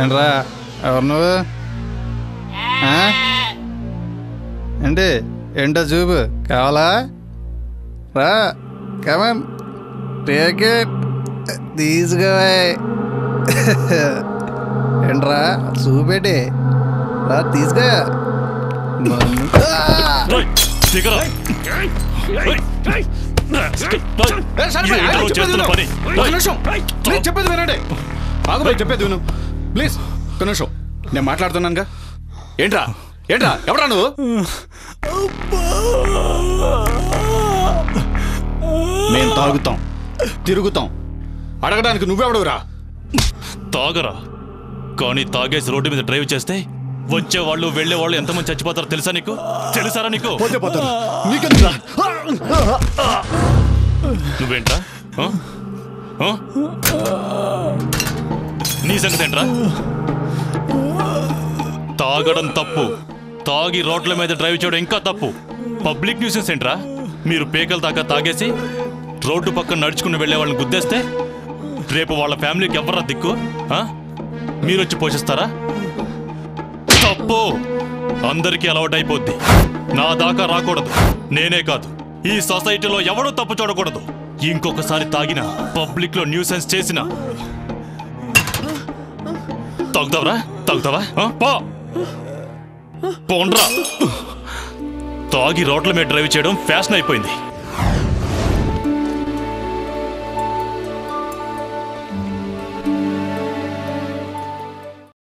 ఏంట్రా ఎవరు నువ్వు? ఏంటి ఏంటో చూపు కావాలా? రా కమన్ టేక్ ఇట్ తీసుకోవే. ఏంట్రా చూపెట్టి రా తీసుకో. చెప్పేది వినండి. ఆగుబాయ్ చెప్పేది విను ప్లీజ్. ఒక్క నిమిషం నేను మాట్లాడుతున్నానుగా. ఏంట్రా ఏంట్రా ఎవరా నువ్వు? మేము తాగుతాం తిరుగుతాం, అడగడానికి నువ్వెవడవురా? తాగరా, కానీ తాగేసి రోడ్డు మీద డ్రైవ్ చేస్తే వచ్చేవాళ్ళు వెళ్ళేవాళ్ళు ఎంతమంది చచ్చిపోతారో తెలుసా నీకు? తెలుసారా నీకు? నువ్వేంట్రా నీ సంగతి ఏంట్రా? తాగడం తప్పు, తాగి రోడ్ల మీద డ్రైవ్ చేయడం ఇంకా తప్పు. పబ్లిక్ న్యూసెన్స్ ఏంట్రా? మీరు పేకల దాకా తాగేసి రోడ్డు పక్కన నడుచుకుని వెళ్ళే వాళ్ళని గుద్దేస్తే రేపు వాళ్ళ ఫ్యామిలీకి ఎవరా దిక్కు? మీరు వచ్చి పోషిస్తారా? తప్పు, అందరికీ అలవాటు అయిపోద్ది. నా దాకా రాకూడదు. నేనే కాదు, ఈ సొసైటీలో ఎవడూ తప్పు చూడకూడదు. ఇంకొకసారి తాగినా పబ్లిక్ లో న్యూసెన్స్ చేసినా తాగుతావరా? తాగుతావా? పోండ్రా. తాగి రోడ్ల మీద డ్రైవ్ చేయడం ఫ్యాషన్ అయిపోయింది.